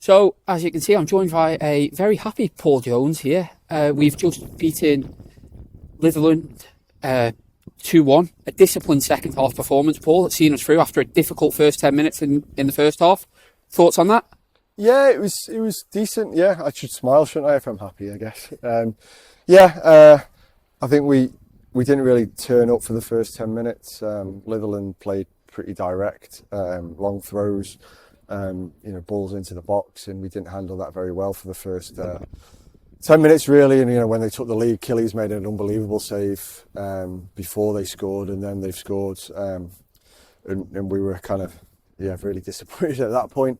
So, as you can see, I'm joined by a very happy Paul Jones here. We've just beaten Litherland 2-1. A disciplined second half performance, Paul. It's seen us through after a difficult first 10 minutes in the first half. Thoughts on that? Yeah, it was decent. Yeah, I should smile, shouldn't I, if I'm happy, I guess. I think we didn't really turn up for the first 10 minutes. Litherland played pretty direct, long throws, balls into the box, and we didn't handle that very well for the first 10 minutes, really. And, when they took the lead, Killy's made an unbelievable save before they scored, and then they've scored. And we were kind of, really disappointed at that point.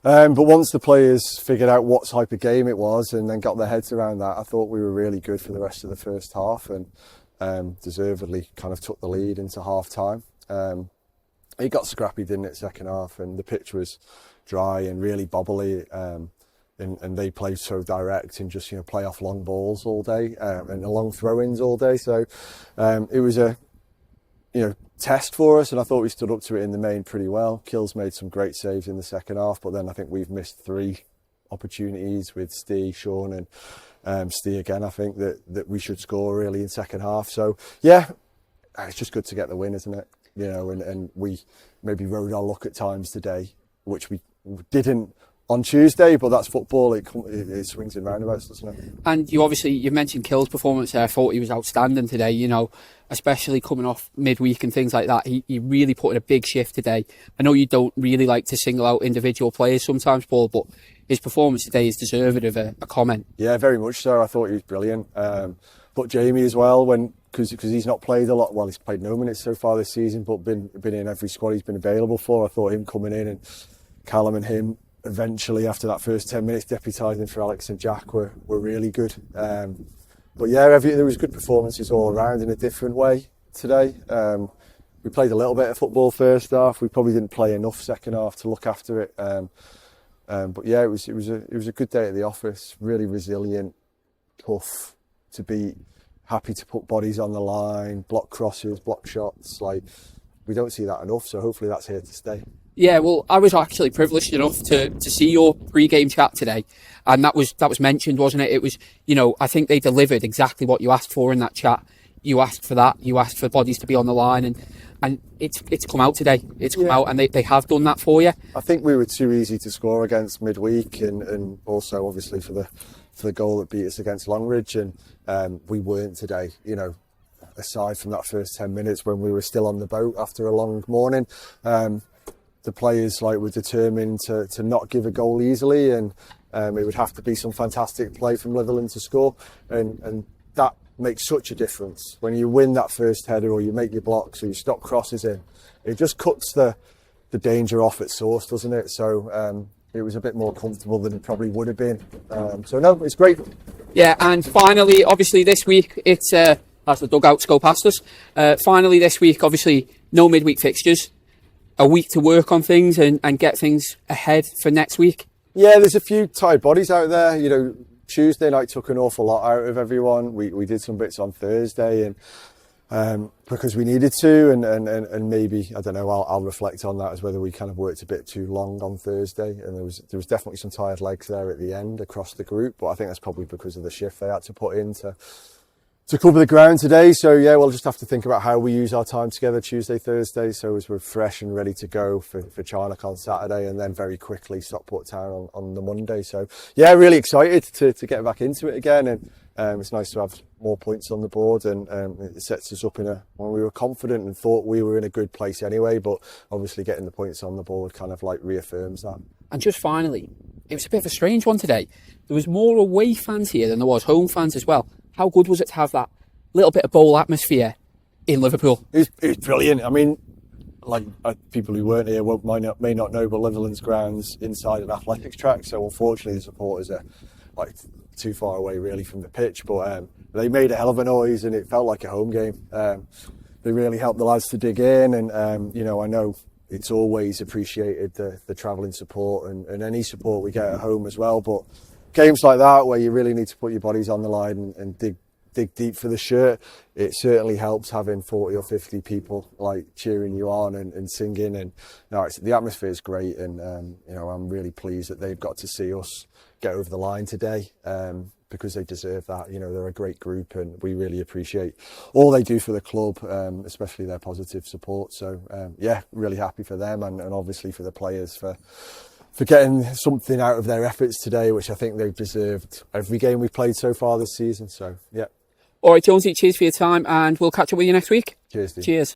But once the players figured out what type of game it was and then got their heads around that, I thought we were really good for the rest of the first half and deservedly kind of took the lead into half time. It got scrappy, didn't it, second half, and the pitch was dry and really bobbly, and they played so direct and just play off long balls all day and long throw-ins all day. So it was a test for us, and I thought we stood up to it in the main pretty well. Kills made some great saves in the second half, but then I think we've missed 3 opportunities with Steve, Sean and Steve again. I think that we should score really in second half. So yeah, it's just good to get the win, isn't it? And we maybe rode our luck at times today, which we didn't on Tuesday, but that's football. It swings in roundabouts, doesn't it? And you mentioned Kill's performance there. I thought he was outstanding today, especially coming off midweek and things like that. He really put in a big shift today. I know you don't really like to single out individual players sometimes, Paul, but his performance today is deserving of a comment. Yeah, very much so. I thought he was brilliant. But Jamie as well, because he's not played a lot. Well, he's played no minutes so far this season, but been in every squad he's been available for. I thought him coming in, and Callum and him eventually after that first 10 minutes deputising for Alex and Jack were really good. But yeah, there was good performances all around in a different way today. We played a little bit of football first half. We probably didn't play enough second half to look after it. But yeah, it was a good day at the office. Really resilient, tough to beat, happy to put bodies on the line, block crosses, block shots. Like, we don't see that enough, so hopefully that's here to stay. Yeah, well, I was actually privileged enough to see your pre-game chat today, and that was mentioned, wasn't it? It was, I think they delivered exactly what you asked for in that chat. You asked for that. You asked for bodies to be on the line, and it's come out today. It's come out, and they have done that for you. I think we were too easy to score against midweek, and also obviously for the goal that beat us against Longridge, and we weren't today. Aside from that first 10 minutes when we were still on the boat after a long morning. The players were determined to not give a goal easily, and it would have to be some fantastic play from Litherland to score, and that makes such a difference when you win that first header, or you make your blocks, or you stop crosses in. It just cuts the danger off at source, doesn't it? So it was a bit more comfortable than it probably would have been. So no, it's great. Yeah, and finally, obviously this week it's as the dugouts go past us. Finally this week, obviously no midweek fixtures. A week to work on things and get things ahead for next week. Yeah, there's a few tired bodies out there. Tuesday night took an awful lot out of everyone. We did some bits on Thursday, and because we needed to, and maybe, I don't know, I'll reflect on that as whether we kind of worked a bit too long on Thursday, and there was definitely some tired legs there at the end across the group, but I think that's probably because of the shift they had to put in to cover the ground today. So yeah, we'll just have to think about how we use our time together Tuesday, Thursday, so as we're fresh and ready to go for Charnock on Saturday, and then very quickly Stockport Town on the Monday. So yeah, really excited to get back into it again, and it's nice to have more points on the board, and it sets us up when we were confident and thought we were in a good place anyway, but obviously getting the points on the board kind of reaffirms that. And just finally, it was a bit of a strange one today. There was more away fans here than there was home fans as well. How good was it to have that little bit of bowl atmosphere in Liverpool? It was brilliant. I mean, people who weren't here may not know, but Litherland's grounds inside an athletics track, so unfortunately the supporters are too far away really from the pitch, but they made a hell of a noise, and it felt like a home game. They really helped the lads to dig in, and I know it's always appreciated, the travelling support and any support we get at home as well, but games like that where you really need to put your bodies on the line and dig dig deep for the shirt. It certainly helps having 40 or 50 people like cheering you on and singing, and the atmosphere is great, and I'm really pleased that they've got to see us get over the line today, because they deserve that. They're a great group, and we really appreciate all they do for the club, especially their positive support. So really happy for them, and obviously for the players for getting something out of their efforts today, which I think they've deserved every game we've played so far this season. So, yeah. All right, Jonesy, cheers for your time, and we'll catch up with you next week. Cheers, Steve. Cheers.